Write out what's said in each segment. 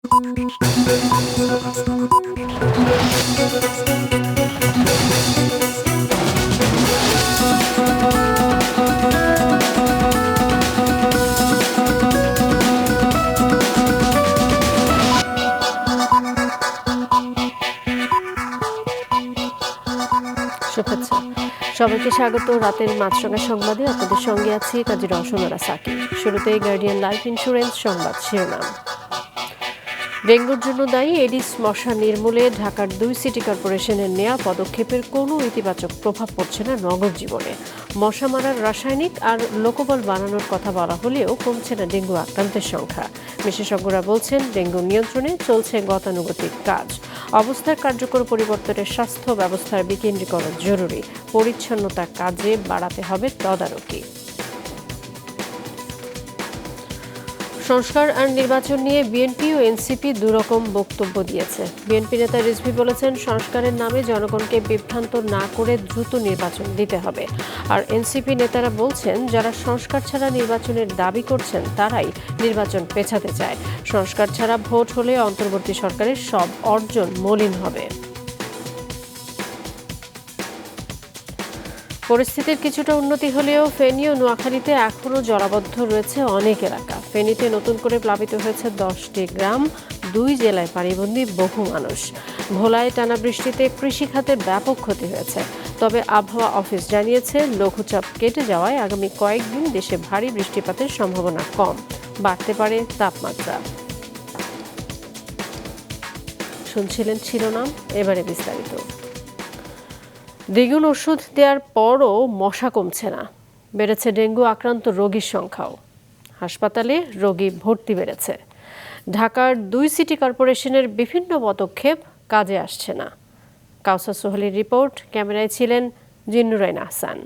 শুভেচ্ছা সবাইকে স্বাগত রাতের মাছরাঙা সংবাদে আপনাদের সঙ্গে আছি কাজী রওশনারা সাকিব। শুরুতে গার্ডিয়ান লাইফ ইন্স্যুরেন্স সংবাদ শিরোনাম। ডেঙ্গুর জন্য দায়ী এডিস মশা নির্মূলে ঢাকার 2 সিটি কর্পোরেশনের নেয়া পদক্ষেপের কোনো ইতিবাচক প্রভাব পড়ছে না নগর জীবনে। মশা মারার রাসায়নিক আর লোকবল বানানোর কথা বলা হলেও কমছে না ডেঙ্গু আক্রান্তের সংখ্যা। বিশেষজ্ঞরা বলছেন ডেঙ্গু নিয়ন্ত্রণে চলছে গতানুগতিক কাজ। অবস্থার কার্যকর পরিবর্তনের স্বাস্থ্য ব্যবস্থার বিকেন্দ্রীকরণ জরুরি। পরিচ্ছন্নতা কাজে বাড়াতে হবে তদারকি। সংস্কার আর নির্বাচন নিয়ে বিএনপি ও এনসিপি দুরকম বক্তব্য দিয়েছে। বিএনপি নেতা রিজভী বলেছেন সংস্কারের নামে জনগণকে বিভ্রান্ত না করে দ্রুত নির্বাচন দিতে হবে। আর এনসিপি নেতারা বলছেন যারা সংস্কার ছাড়া নির্বাচনের দাবি করছেন তারাই নির্বাচন পেছাতে চায়। সংস্কার ছাড়া ভোট হলে অন্তর্বর্তী সরকারের সব অর্জন মলিন হবে। পরিস্থিতির কিছুটা উন্নতি হলেও ফেনী ও নোয়াখালীতে এখনও জলাবদ্ধ রয়েছে অনেক এলাকা। ফেনীতে নতুন করে প্লাবিত হয়েছে 10টি গ্রাম, 2 জেলায় পানিবন্দী বহু মানুষ। ভোলায় টানা বৃষ্টিতে কৃষিখাতের ব্যাপক ক্ষতি হয়েছে। তবে আবহাওয়া অফিস জানিয়েছে লঘুচাপ কেটে যাওয়ায় আগামী কয়েকদিন দেশে ভারী বৃষ্টিপাতের সম্ভাবনা কম, বাড়তে পারে তাপমাত্রা। শুনছিলেন শিরোনাম, এবারে বিস্তারিত। দ্বিগুণ ওষুধ দেওয়ার পরও মশা কমছে না, বেড়েছে ডেঙ্গু আক্রান্ত রোগীর সংখ্যাও। হাসপাতালে রোগী ভর্তি বেড়েছে। ঢাকার 2 সিটি কর্পোরেশনের বিভিন্ন পদক্ষেপ কাজে আসছে না। কাউসার সোহেলের রিপোর্ট, ক্যামেরায় ছিলেন জিন্নুরাইন আহসান।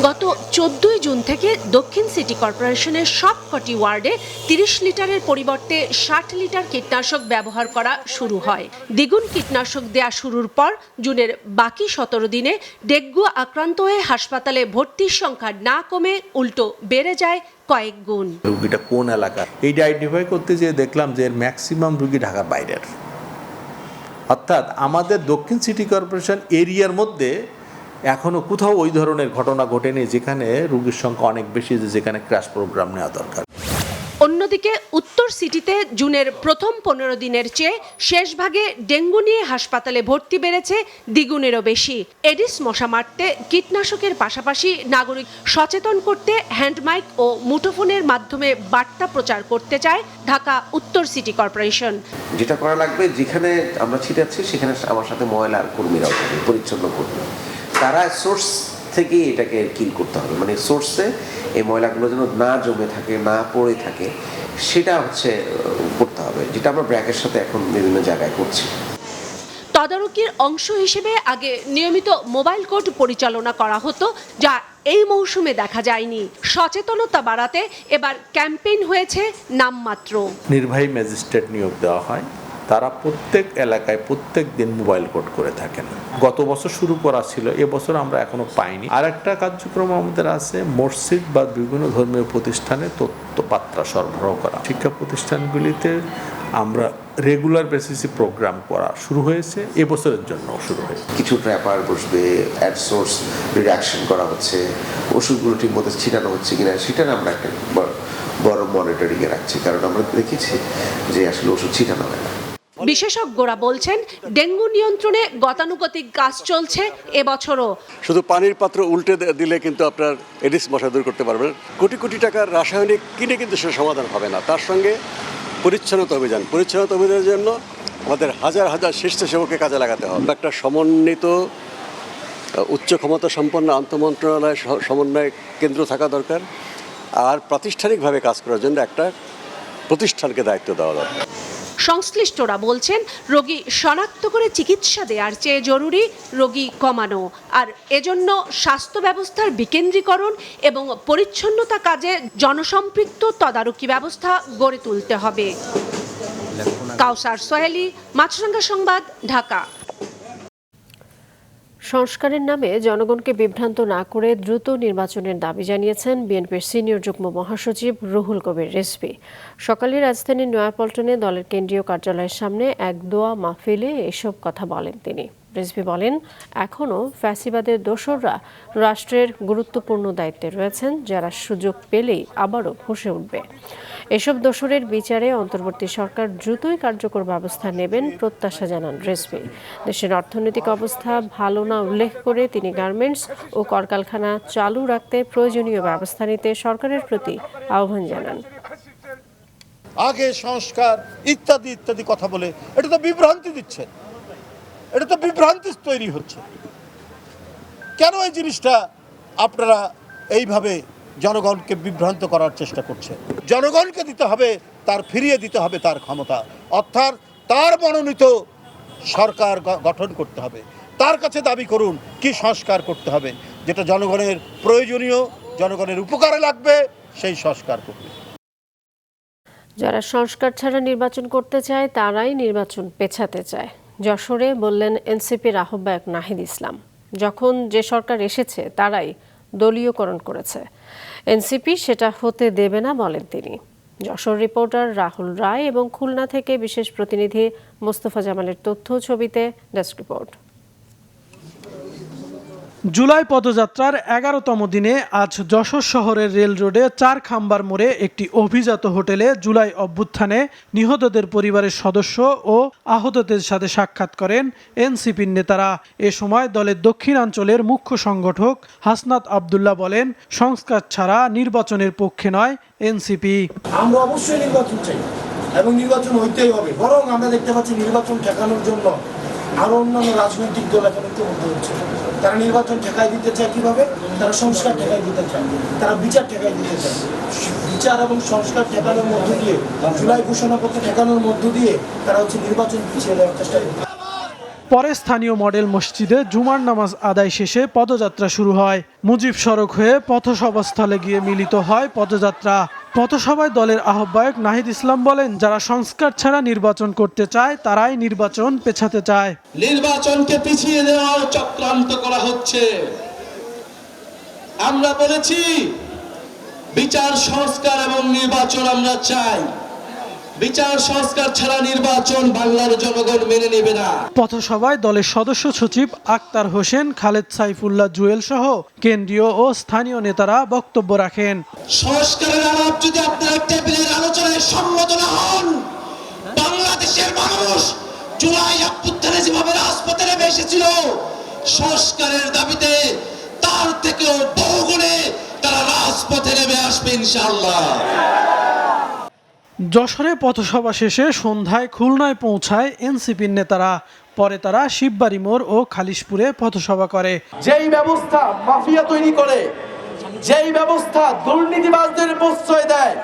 গত 14 জুন থেকে দক্ষিণ সিটি কর্পোরেশনের সবকটি ওয়ার্ডে 30 লিটারের পরিবর্তে 60 লিটার কীটনাশক ব্যবহার করা শুরু হয়। দ্বিগুণ কীটনাশক দেয়া শুরুর পর জুনের বাকি 17 দিনে ডেঙ্গু আক্রান্ত হয়ে হাসপাতালে ভর্তির সংখ্যা না কমে উল্টো বেড়ে যায় কয়েক গুণ। রোগীটা কোন এলাকা এইটা আইডেন্টিফাই করতে যেয়ে দেখলাম যে ম্যাক্সিমাম রোগী ঢাকার বাইরের, অর্থাৎ আমাদের দক্ষিণ সিটি কর্পোরেশন এরিয়ার মধ্যে এখনো কোথাও ওই ধরনের ঘটনা ঘটেনি যেখানে রোগীর সংখ্যা অনেক বেশি, যেখানে ক্র্যাশ প্রোগ্রাম নেওয়া দরকার। অন্যদিকে উত্তর সিটিতে জুনের প্রথম 15 দিনের চেয়ে শেষ ভাগে ডেঙ্গু নিয়ে হাসপাতালে ভর্তি বেড়েছে দ্বিগুণেরও বেশি। এডিস মশা মারতে কীটনাশকের পাশাপাশি নাগরিক সচেতন করতে হ্যান্ডমাইক ও মুঠোফোনের মাধ্যমে বার্তা প্রচার করতে চায় ঢাকা উত্তর সিটি কর্পোরেশন। যেটা করা লাগবে, যেখানে আমরা ছিটাচ্ছি সেখানে আমার সাথে ময়লার কর্মীরাও থাকে, পরিচ্ছন্ন কর্মী, তারা সোর্স থেকে এটাকে কিল করতে হবে। মানে সোর্সে এই ময়লাগুলো যেন না জমে থাকে, না পড়ে থাকে, সেটা করতে হবে, যেটা আমরা ব্র্যাকের সাথে এখন বিভিন্ন জায়গায় করছি। তদারকির অংশ হিসেবে আগে নিয়মিত মোবাইল কোর্ট পরিচালনা করা হতো, যা এই মৌসুমে দেখা যায়নি। সচেতনতা বাড়াতে এবার ক্যাম্পেইন হয়েছে নামমাত্র। নির্বাহী ম্যাজিস্ট্রেট নিয়োগ দেওয়া হয়, তারা প্রত্যেক এলাকায় প্রত্যেক দিন মোবাইল কোড করে থাকেন। গত বছর শুরু করা ছিল, এবছর আমরা এখনো পাইনি। আর একটা কার্যক্রম আমাদের আছে, মসজিদ বা বিভিন্ন ধর্মীয় প্রতিষ্ঠানে তথ্যপাত্রা সরবরাহ করা। শিক্ষা প্রতিষ্ঠানগুলিতে আমরা রেগুলার বেসিসে প্রোগ্রাম করা শুরু হয়েছে, এবছরের জন্য শুরু হয়েছে। কিছু ট্র্যাপার বসবে, অ্যাট সোর্স রিডাকশন করা হচ্ছে, ওষুধগুলো ঠিক মতো ছিটানো হচ্ছে কিনা সেটার আমরা একটা বড় মনিটরিংয়ে রাখছি, কারণ আমরা দেখেছি যে আসলে ওষুধ ছিটানো হয় না। বিশেষজ্ঞরা বলছেন ডেঙ্গু নিয়ন্ত্রণে গতানুগতিক কাজ চলছে এবছরও। শুধু পানির পাত্র উল্টে দিলে কিন্তু আপনার এডিস মশা দূর করতে পারবেন। কোটি কোটি টাকার রাসায়নিক কিনে কিন্তু সে সমাধান হবে না। তার সঙ্গে পরিচ্ছন্নতা অভিযানের জন্য আমাদের হাজার হাজার স্বেচ্ছাসেবককে কাজে লাগাতে হবে। একটা সমন্বিত উচ্চ ক্ষমতা সম্পন্ন আন্তঃমন্ত্রণালয় সমন্বয় কেন্দ্র থাকা দরকার। আর প্রাতিষ্ঠানিকভাবে কাজ করার জন্য একটা প্রতিষ্ঠানকে দায়িত্ব দেওয়া দরকার। সংশ্লিষ্টরা বলছেন রোগী শনাক্ত করে চিকিৎসা দেওয়ার চেয়ে জরুরি রোগী কমানো। আর এজন্য স্বাস্থ্য ব্যবস্থার বিকেন্দ্রীকরণ এবং পরিচ্ছন্নতা কাজে জনসম্পৃক্ত তদারকি ব্যবস্থা গড়ে তুলতে হবে। কাউসার সোহেলি, মাছরাঙা সংবাদ, ঢাকা। সংস্কারের নামে জনগণকে বিভ্রান্ত না করে দ্রুত নির্বাচনের দাবি জানিয়েছেন বিএনপির সিনিয়র যুগ্ম মহাসচিব রুহুল কবির রিজভী। সকালে রাজধানীর নয়াপল্টনে দলের কেন্দ্রীয় কার্যালয়ের সামনে এক দোয়া মাহফিলে এসব কথা বলেন তিনি। রিজভী বলেন, এখনও ফ্যাসিবাদের দোসররা রাষ্ট্রের গুরুত্বপূর্ণ দায়িত্বে রয়েছেন, যারা সুযোগ পেলেই আবারও ফুঁসে উঠবে। এসব দোসরের বিচারে অন্তর্বর্তী সরকার দ্রুতই কার্যকর ব্যবস্থা নেবেন প্রত্যাশা জানান রিজভী। দেশের অর্থনৈতিক অবস্থা ভালো না উল্লেখ করে তিনি গার্মেন্টস ও কলকারখানা চালু রাখতে প্রয়োজনীয় ব্যবস্থা নিতে সরকারের প্রতি আহ্বান জানান। আগে সংস্কার ইত্যাদি ইত্যাদি কথা বলে এটা তো বিভ্রান্তি দিচ্ছে, এটা তো বিভ্রান্তি তৈরি হচ্ছে। কেন এই জিনিসটা আপনারা এইভাবে জনগণকে বিভ্রান্ত করার চেষ্টা করছে? জনগণকে দিতে হবে, তার ফিরিয়ে দিতে হবে তার ক্ষমতা, অর্থাৎ তার মনোনীত সরকার গঠন করতে হবে। তার কাছে দাবি করুন কি সংস্কার করতে হবে, যেটা জনগণের প্রয়োজনীয়, জনগণের উপকারে লাগবে, সেই সংস্কার করবে। যারা সংস্কার ছাড়া নির্বাচন করতে চায় তারাই নির্বাচন পেছাতে চায়, যশোরে বললেন এনসিপির আহ্বায়ক নাহিদ ইসলাম। যখন যে সরকার এসেছে তারাই দলীয়করণ করেছে, এনসিপি সেটা হতে দেবে না বলেন তিনি। যশোর রিপোর্টার রাহুল রায় এবং খুলনা থেকে বিশেষ প্রতিনিধি মোস্তফা জামালের তথ্য ছবিতে ডেস্ক রিপোর্ট। জুলাই পদযাত্রার ১১তম দিনে আজ যশোর শহরের রেল রোডে ৪ খাম্বার মোড়ে একটি অভিজাত হোটেলে জুলাই অভ্যুত্থানে নিহতদের পরিবারের সদস্য ও আহতদের সাথে সাক্ষাৎ করেন এনসিপির নেতারা। এ সময় দলের দক্ষিণাঞ্চলের মুখ্য সংগঠক হাসনাত আবদুল্লাহ বলেন, সংস্কার ছাড়া নির্বাচনের পক্ষে নয় এনসিপি। আমরা অবশ্যই নির্বাচন চাই এবং নির্বাচন হইতেই হবে, বরং আমরা দেখতে পাচ্ছি নির্বাচন ঠেকানোর জন্য আরো অন্যান্য রাজনৈতিক দল এখন ঐক্যবদ্ধ হচ্ছে। তারা নির্বাচন ঠেকাই দিতে চায় কিভাবে? তারা সংস্কার ঠেকাই দিতে চায়, তারা বিচার ঠেকাই দিতে চায়। বিচার এবং সংস্কার ঠেকানোর মধ্য দিয়ে, জুলাই ঘোষণাপত্র ঠেকানোর মধ্য দিয়ে তারা নির্বাচন পিছিয়ে দেওয়ার চেষ্টা করছে। পরে স্থানীয় মডেল মসজিদে জুমার নামাজ আদায় শেষে পদযাত্রা শুরু হয়। মুজিব সড়ক হয়ে পথসভাস্থলে গিয়ে মিলিত হয় পদযাত্রা। পথসভায় দলের আহ্বায়ক নাহিদ ইসলাম বলেন, যারা সংস্কার ছাড়া নির্বাচন করতে চায় তারাই নির্বাচন পেছাতে চায়। নির্বাচনকে পিছিয়ে দেওয়ার চক্রান্ত করা হচ্ছে। আমরা বলেছি বিচার সংস্কার এবং নির্বাচন আমরা চাই, বিচার সংস্কার ছাড়া নির্বাচন বাংলার জনগণ মেনে নেবে না। পথসভায় দলের সদস্য সচিব আক্তার হোসেন, খালেদ সাইফুল্লাহ জুয়েল সহ কেন্দ্রীয় ও স্থানীয় নেতারা বক্তব্য রাখেন। সংস্কারের আলাপ যদি আপনারা টেবিলের আলোচনায় সম্মত না হন, বাংলাদেশের মানুষ জুলাই অভ্যুত্থানে যেভাবে রাজপথে নেমে এসেছিল সংস্কারের দাবিতে, তার থেকেও বহুগুণে তারা রাজপথে নেমে আসবে ইনশাআল্লাহ। যশোরে পথসভা শেষে সন্ধ্যায় খুলনায় পৌঁছায় এনসিপির নেতারা। পরে তারা শিববাড়ি মোড় ও খালিশপুরে পথসভা করে। যেই ব্যবস্থা মাফিয়া তৈরি করে, যেই ব্যবস্থা দুর্নীতিবাজদের প্রশ্রয় দেয়,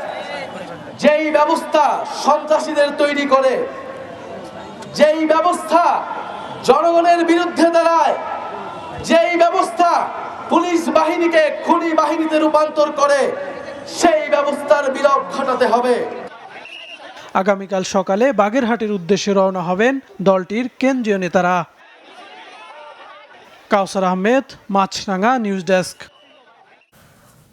যেই ব্যবস্থা সন্ত্রাসীদের তৈরি করে, যেই ব্যবস্থা জনগণের বিরুদ্ধে দাঁড়ায়, যেই ব্যবস্থা পুলিশ বাহিনীকে খুনি বাহিনীতে রূপান্তর করে, সেই ব্যবস্থার বিলোপ ঘটাতে হবে। আগামীকাল সকালে বাগেরহাটের উদ্দেশ্যে রওনা হবেন দলটির কেন্দ্রীয় নেতারা। কাউসার আহমেদ, মাছরাঙা নিউজ ডেস্ক।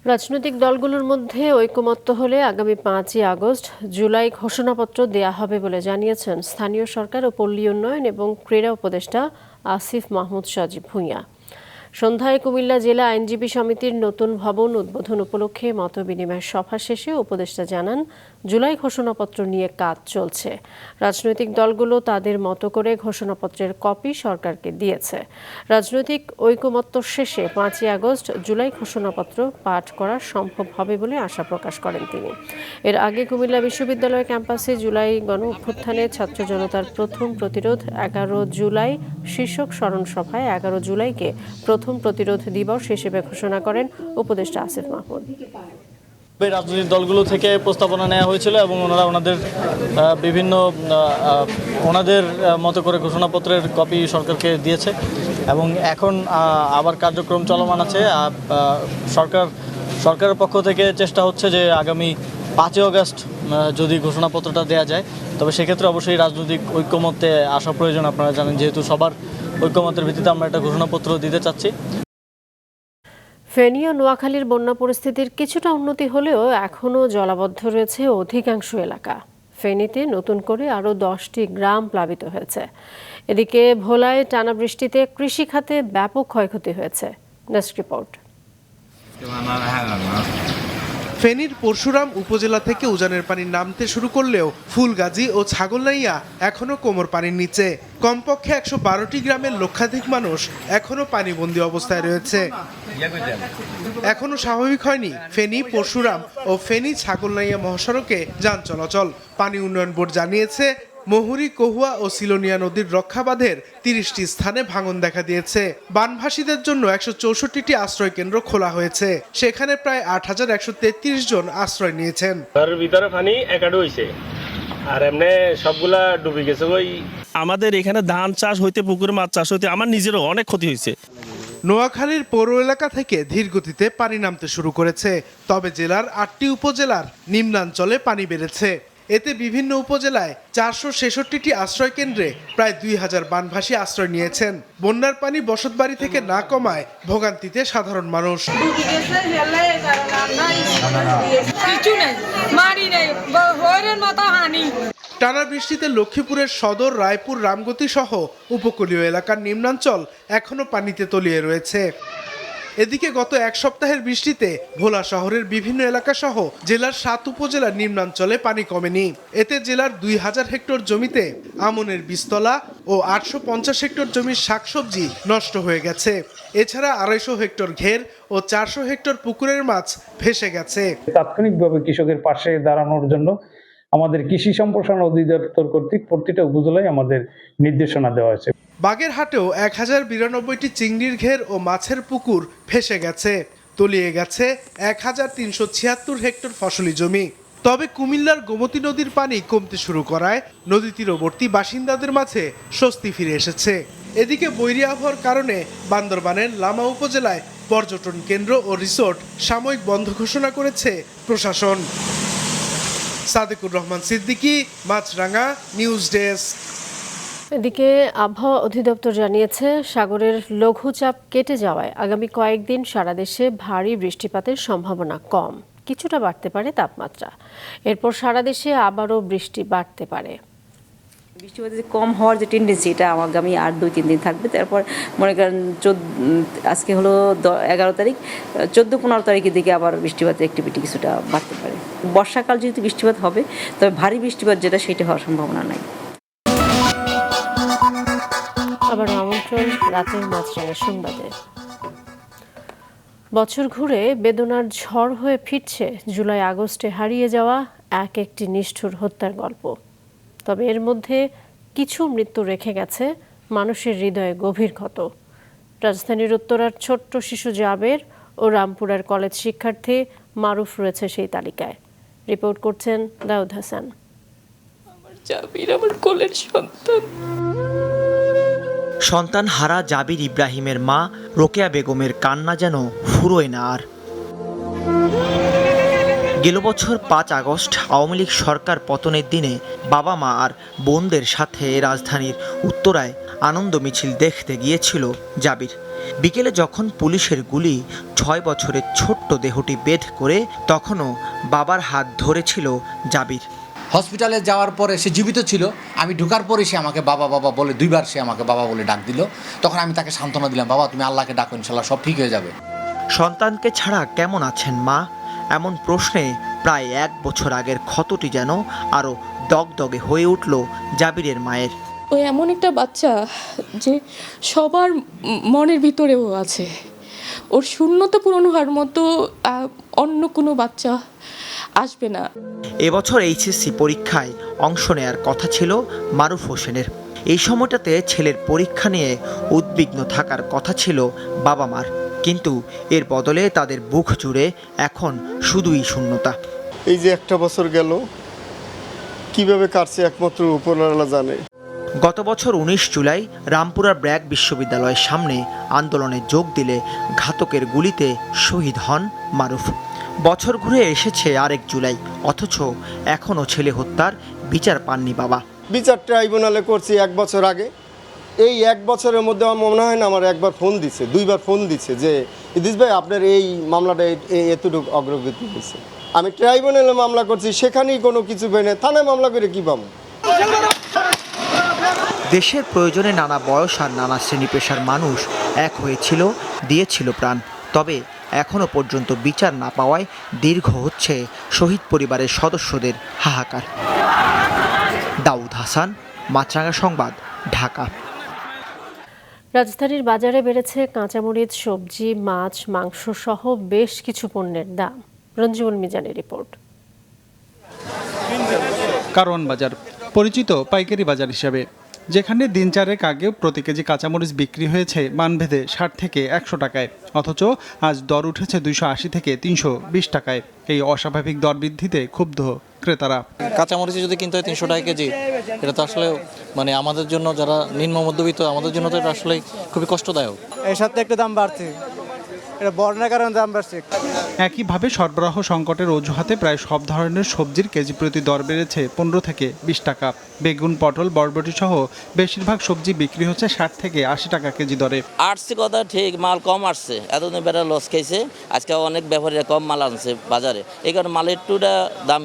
রাজনৈতিক দলগুলোর মধ্যে ঐকমত্য হলে আগামী 5ই আগস্ট জুলাই ঘোষণাপত্র দেয়া হবে বলে জানিয়েছেন স্থানীয় সরকার ও পল্লী উন্নয়ন এবং ক্রীড়া উপদেষ্টা আসিফ মাহমুদ সজীব ভূঁইয়া। সন্ধ্যায় কুমিল্লা জেলা আইনজীবী সমিতির নতুন ভবন উদ্বোধন উপলক্ষে মতবিনিময় সভা শেষে উপদেষ্টা জানান, জুলাই ঘোষণাপত্র নিয়ে কাজ চলছে। রাজনৈতিক দলগুলো তাদের মতো করে ঘোষণাপত্রের কপি সরকারকে দিয়েছে। রাজনৈতিক ঐকমত্য শেষে 5ই আগস্ট জুলাই ঘোষণাপত্র পাঠ করা সম্ভব হবে বলে আশা প্রকাশ করেন তিনি। এর আগে কুমিল্লা বিশ্ববিদ্যালয় ক্যাম্পাসে জুলাই গণ অভ্যুত্থানে ছাত্র জনতার প্রথম প্রতিরোধ 11 জুলাই শীর্ষক স্মরণ সভায় 11 জুলাইকে প্রথম প্রতিরোধ দিবস হিসেবে ঘোষণা করেন উপদেষ্টা আসিফ মাহমুদ। রাজনৈতিক দলগুলো থেকে প্রস্তাবনা নেওয়া হয়েছিল এবং ওনারা ওনাদের মতো করে ঘোষণাপত্রের কপি সরকারকে দিয়েছে এবং এখন আবার কার্যক্রম চলমান আছে। সরকারের পক্ষ থেকে চেষ্টা হচ্ছে যে আগামী 5ই আগস্ট যদি ঘোষণাপত্রটা দেওয়া যায়, তবে সেক্ষেত্রে অবশ্যই রাজনৈতিক ঐক্যমত্যে আসা প্রয়োজন। আপনারা জানেন, যেহেতু সবার ঐক্যমতের ভিত্তিতে আমরা একটা ঘোষণাপত্র দিতে চাচ্ছি। ফেনী ও নোয়াখালীর বন্যা পরিস্থিতির কিছুটা উন্নতি হলেও এখনও জলাবদ্ধ রয়েছে অধিকাংশ এলাকা। ফেনীতে নতুন করে আরও 10টি গ্রাম প্লাবিত হয়েছে। এদিকে ভোলায় টানা বৃষ্টিতে কৃষি খাতে ব্যাপক ক্ষয়ক্ষতি হয়েছে। Desk report. ফেনীর পরশুরাম উপজেলা থেকে উজানের পানি নামতে শুরু করলেও ফুলগাজী ও ছাগলনাইয়া এখনো কোমর পানির নিচে। কমপক্ষে 112টি গ্রামের লক্ষাধিক মানুষ এখনো পানিবন্দী অবস্থায় রয়েছে। এখনো স্বাভাবিক হয়নি ফেনী পরশুরাম ও ফেনী ছাগলনাইয়া মহাসড়কে যান চলাচল। পানি উন্নয়ন বোর্ড জানিয়েছে মহুরী, কহুয়া ও সিলোনিয়া নদীর রক্ষাবাঁধের 30টি স্থানে ভাঙন দেখা দিয়েছে। বানভাসীদের জন্য 164টি আশ্রয় কেন্দ্র খোলা হয়েছে। সেখানে প্রায় 8133 জন আশ্রয় নিয়েছেন। ঘরের ভিতরে পানি একাডো হইছে আর এমনি সবগুলা ডুবে গেছে। ওই আমাদের এখানে ধান চাষ হইতে, পুকুরে মাছ চাষ হইতে আমার নিজেরও অনেক ক্ষতি হয়েছে। নোয়াখালীর পৌর এলাকা থেকে ধীর গতিতে পানি নামতে শুরু করেছে। তবে জেলার 8টি উপজেলার নিম্নাঞ্চলে পানি বেড়েছে। এতে বিভিন্ন উপজেলায় 466টি আশ্রয় কেন্দ্রে প্রায় 2000 বানভাসী আশ্রয় নিয়েছেন। বন্যার পানি বসতবাড়ি থেকে না কমায় ভোগান্তিতে সাধারণ মানুষ। টানা বৃষ্টিতে লক্ষ্মীপুরের সদর, রায়পুর, রামগতি সহ উপকূলীয় এলাকার নিম্নাঞ্চল এখনো পানিতে তলিয়ে রয়েছে। এদিকে গত এক সপ্তাহের বৃষ্টিতে ভোলা শহরের বিভিন্ন এলাকা সহ জেলার 7 উপজেলার নিম্নাঞ্চলে পানি কমেনি। এতে জেলার 2000 হেক্টর জমিতে আমনের বীজতলা ও 850 হেক্টর জমির শাকসবজি নষ্ট হয়ে গেছে। এছাড়া 250 হেক্টর ঘের ও 400 হেক্টর পুকুরের মাছ ভেসে গেছে। তাৎক্ষণিকভাবে কৃষকের পাশে দাঁড়ানোর জন্য আমাদের কৃষি সম্প্রসারণ অধিদপ্তর কর্তৃক প্রতিটা উপজেলায় আমাদের নির্দেশনা দেওয়া হয়েছে। বাগেরহাটেও 1092টি চিংড়ির ঘের ও মাছের পুকুর ভেসে গেছে। তলিয়ে গেছে 1376 হেক্টর ফসলি জমি। তবে কুমিল্লার গোমতী নদীর পানি কমতে শুরু করায় নদী তীরবর্তী বাসিন্দাদের মাঝে স্বস্তি ফিরে এসেছে। এদিকে বৈরী আবহাওয়ার কারণে বান্দরবানের লামা উপজেলায় পর্যটন কেন্দ্র ও রিসোর্ট সাময়িক বন্ধ ঘোষণা করেছে প্রশাসন। সাদেকুর রহমান সিদ্দিকী, মাছরাঙা, নিউজ ডেস্ক। এদিকে আবহাওয়া অধিদপ্তর জানিয়েছে সাগরের লঘুচাপ কেটে যাওয়ায় আগামী কয়েকদিন সারা দেশে ভারী বৃষ্টিপাতের সম্ভাবনা কম। কিছুটা বাড়তে পারে তাপমাত্রা। এরপর সারা দেশে আবারও বৃষ্টি বাড়তে পারে। বৃষ্টিপাত যে কম হওয়ার যে টেন্ডেন্সি, এটা আগামী আর 2-3 দিন থাকবে। তারপর মনে করেন আজকে হলো 11 তারিখ, 14-15 তারিখের দিকে আবার বৃষ্টিপাতের অ্যাক্টিভিটি কিছুটা বাড়তে পারে। বর্ষাকাল যেহেতু বৃষ্টিপাত হবে, তবে ভারী বৃষ্টিপাত যেটা সেটা হওয়ার সম্ভাবনা নাই। আবার আমন্ত্রণ রাতের মাছরাঙা সংবাদে। বছর ঘুরে বেদনার ঝড় হয়ে ফিরছে জুলাই আগস্টে হারিয়ে যাওয়া একটি নিষ্ঠুর হত্যার গল্প। তবে এর মধ্যে কিছু মৃত্যু রেখে গেছে মানুষের হৃদয়ে গভীর ক্ষত। রাজধানীর উত্তরার ছোট্ট শিশু জাবের ও রামপুরার কলেজ শিক্ষার্থী মারুফ রয়েছে সেই তালিকায়। রিপোর্ট করছেন দাউদ হাসান। আমার জাবির আমার কোলের সন্তান। সন্তান হারা জাবির ইব্রাহিমের মা রোকেয়া বেগমের কান্না যেন ফুরোয় না আর। গেল বছর 5 আগস্ট আওয়ামী লীগ সরকার পতনের দিনে বাবা মা আর বোনদের সাথে রাজধানীর উত্তরায় আনন্দ মিছিল দেখতে গিয়েছিল জাবির। বিকেলে যখন পুলিশের গুলি 6 বছরের ছোট্ট দেহটি বেধ করে, তখনও বাবার হাত ধরেছিল জাবির। হসপিটালে যাওয়ার পরে সে জীবিত ছিল। আমি ঢোকার পরে সে আমাকে বাবা বাবা বলে 2 বার সে আমাকে বাবা বলে ডাক দিল। তখন আমি তাকে সান্ত্বনা দিলাম, বাবা তুমি আল্লাহকে ডাকো, ইনশাল্লাহ সব ঠিক হয়ে যাবে। সন্তানকে ছাড়া কেমন আছেন মা? এমন প্রশ্নে প্রায় 1 বছর আগের ক্ষতটি যেন আরও দগদগে হয়ে উঠল জাবিরের মায়ের। ও এমন একটা বাচ্চা যে সবার মনের ভিতরেও আছে। ওর শূন্যতা পূরণ হওয়ার মতো অন্য কোনো বাচ্চা আসবে না। এবছর এইচএসসি পরীক্ষায় অংশ নেয়ার কথা ছিল মারুফ হোসেনের। এই সময়টাতে ছেলের পরীক্ষা নিয়ে উদ্বিগ্ন থাকার কথা ছিল বাবা মার, কিন্তু এর বদলে তাদের বুক জুড়ে এখন শুধুই শূন্যতা। এই যে একটা বছর গেল, কিভাবে কাটছে একমাত্র উপরওয়ালা জানে। গত বছর 19 জুলাই রামপুরার ব্র্যাক বিশ্ববিদ্যালয়ের সামনে আন্দোলনে যোগ দিলে ঘাতকের গুলিতে শহীদ হন মারুফ। বছর ঘুরে এসেছে আরেক জুলাই, অথচ এখনও ছেলে হত্যার বিচার পাননি বাবা। বিচার ট্রাইব্যুনালে করছি 1 বছর আগে, এই 1 বছরের মধ্যে আমার মনে হয় না আমার একবার ফোন দিছে, 2বার ফোন দিছে যে ইদিস ভাই আপনার এই মামলাটা এতটুকু অগ্রগতি হয়েছে। আমি ট্রাইব্যুনালে মামলা করছি, সেখানেই কোনো কিছু পাই না, থানায় মামলা করে কী পাবো? দেশের প্রয়োজনে নানা বয়স আর নানা শ্রেণী পেশার মানুষ এক হয়েছিল, দিয়েছিল প্রাণ। তবে এখনও পর্যন্ত বিচার না পাওয়ায় দীর্ঘ হচ্ছে শহীদ পরিবারের সদস্যদের হাহাকার। দাউদ হাসান, মাছরাঙা সংবাদ, ঢাকা। রাজধানীর বাজারে বেড়েছে কাঁচামরিচ, সবজি, মাছ, মাংস সহ বেশ কিছু পণ্যের দাম। রঞ্জুল মিজানের রিপোর্ট। কারওয়ান বাজার পরিচিত পাইকারি বাজার হিসাবে, যেখানে দিন চারেক আগে প্রতি কেজি কাঁচামরিচ বিক্রি হয়েছে মানভেদে 60 থেকে 100 টাকায়, অথচ আজ দর উঠেছে 280 থেকে 320 টাকায়। এই অস্বাভাবিক দর বৃদ্ধিতে ক্ষুব্ধ ক্রেতারা। কাঁচামরিচ যদি কিনতে হয় 300 টাকা কেজি, এটা তো আসলে মানে আমাদের জন্য যারা নিম্ন মধ্যবিত্ত, আমাদের জন্য তো এটা আসলে খুবই কষ্টদায়ক। এর সাথে একটু দাম বাড়ছে, এটা বন্যার কারণে দাম বাড়ছে। একইভাবে সরবরাহ সংকটের অজুহাতে প্রায় সব ধরনের সবজির কেজি প্রতি দর বেড়েছে 15 থেকে 20 টাকা। বেগুন, পটল, বরবটি সহ বেশিরভাগ সবজি বিক্রি হচ্ছে 60 থেকে 80 টাকা কেজি দরে। আসছে কথা ঠিক, মাল কম আসছে, এতদিন বেড়া লস খাইছে, আজকে অনেক ব্যাপারীরা কম মাল আনছে বাজারে, এই কারণে মালের টুটা দাম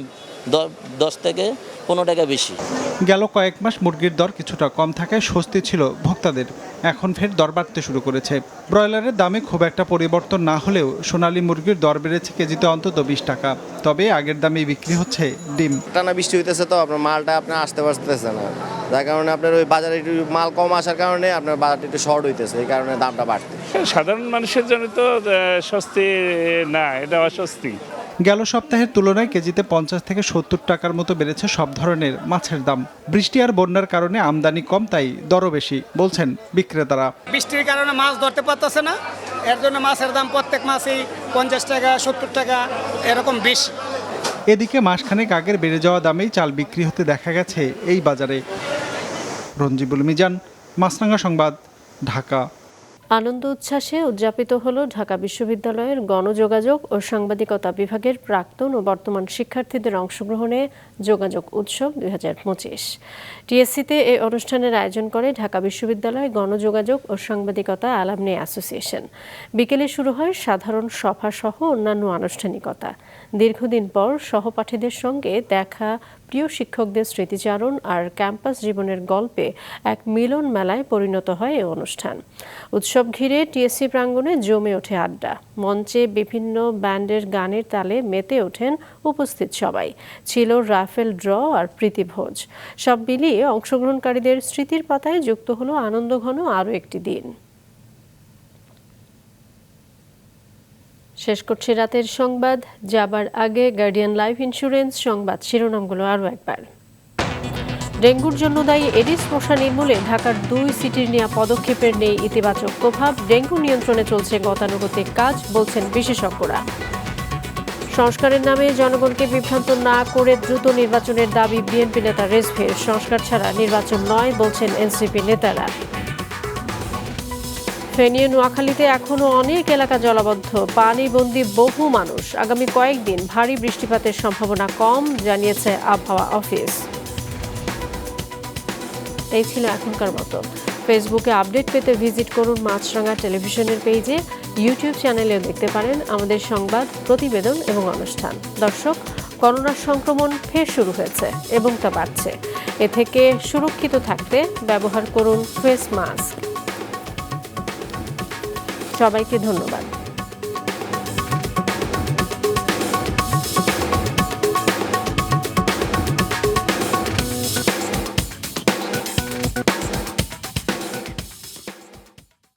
10 থেকে 15 টাকা বেশি। গেল কয়েক মাস মুরগির দর কিছুটা কম থাকায় স্বস্তি ছিল ভোক্তাদের, এখন ফের দর বাড়তে শুরু করেছে। ব্রয়লারের দামে খুব একটা পরিবর্তন না হলেও সোনালী মুরগির দর বেড়েছে কেজিতে অন্তত 20 টাকা। তবে আগের দামেই বিক্রি হচ্ছে ডিম। টানা বৃষ্টি হইতেছে, তো আপনার মালটা আপনার আসতে পারতেছে না, যার কারণে আপনার ওই বাজারে একটু মাল কম আসার কারণে আপনার বাজারটা একটু শর্ট হইতেছে, এই কারণে দামটা বাড়তে। সাধারণ মানুষের জন্য তো স্বস্তি না, এটা অস্বস্তি। গেল সপ্তাহের তুলনায় কেজিতে 50 থেকে 70 টাকার মতো বেড়েছে সব ধরনের মাছের দাম। বৃষ্টি আর বন্যার কারণে আমদানি কম, তাই দরও বেশি বলছেন বিক্রেতারা। বৃষ্টির কারণে মাছ ধরতে পারতেছে না, এর জন্য মাছের দাম প্রত্যেক মাসেই 50 টাকা 70 টাকা এরকম বেশি। এদিকে মাসখানেক আগের বেড়ে যাওয়া দামেই চাল বিক্রি হতে দেখা গেছে এই বাজারে। রঞ্জিবুল মিজান, মাছরাঙা সংবাদ, ঢাকা। আনন্দ উচ্ছ্বাসে উদযাপিত হলো ঢাকা বিশ্ববিদ্যালয়ের গণযোগাযোগ ও সাংবাদিকতা বিভাগের প্রাক্তন ও বর্তমান শিক্ষার্থীদের অংশগ্রহণে যোগাযোগ উৎসব 2025। টিএসসিতে এই অনুষ্ঠানের আয়োজন করে ঢাকা বিশ্ববিদ্যালয় গণযোগাযোগ ও সাংবাদিকতা অ্যালামনি অ্যাসোসিয়েশন। বিকেলে শুরু হয় সাধারণ সভা সহ অন্যান্য আনুষ্ঠানিকতা। দীর্ঘদিন পর সহপাঠীদের সঙ্গে দেখা, প্রিয় শিক্ষকদের স্মৃতিচারণ আর ক্যাম্পাস জীবনের গল্পে এক মিলন মেলায় পরিণত হয় এই অনুষ্ঠান। উৎসব ঘিরে টিএসসি প্রাঙ্গণে জমে ওঠে আড্ডা। মঞ্চে বিভিন্ন ব্যান্ডের গানের তালে মেতে ওঠেন উপস্থিত সবাই। ছিল রাফেল ড্র আর প্রীতিভোজ। সব মিলিয়ে অংশগ্রহণকারীদের স্মৃতির পাতায় যুক্ত হলো আনন্দঘন আরও একটি দিন। শেষ করছি রাতের সংবাদ। যাবার আগে গার্ডিয়ান লাইফ ইন্স্যুরেন্স সংবাদ শিরোনামগুলো আরও একবার। ডেঙ্গুর জন্য দায়ী এডিস মশা নির্মূলে ঢাকার 2 সিটির নেওয়া পদক্ষেপের নেই ইতিবাচক প্রভাব। ডেঙ্গু নিয়ন্ত্রণে চলছে গতানুগতিক কাজ, বলছেন বিশেষজ্ঞরা। সংস্কারের নামে জনগণকে বিভ্রান্ত না করে দ্রুত নির্বাচনের দাবি বিএনপি নেতা রেজভীর। সংস্কার ছাড়া নির্বাচন নয়, বলছেন এনসিপি নেতারা। ফেনী ও নোয়াখালীতে এখনও অনেক এলাকা জলাবদ্ধ, পানিবন্দী বহু মানুষ। আগামী কয়েকদিন ভারী বৃষ্টিপাতের সম্ভাবনা কম, জানিয়েছে আবহাওয়া অফিস। এই ছিল এখনকার মতো। ফেসবুকে আপডেট পেতে ভিজিট করুন মাছরাঙা টেলিভিশনের পেজে। ইউটিউব চ্যানেলেও দেখতে পারেন আমাদের সংবাদ, প্রতিবেদন এবং অনুষ্ঠান। দর্শক, করোনার সংক্রমণ ফের শুরু হয়েছে এবং তা বাড়ছে। এ থেকে সুরক্ষিত থাকতে ব্যবহার করুন ফেস মাস্ক। সবাইকে ধন্যবাদ।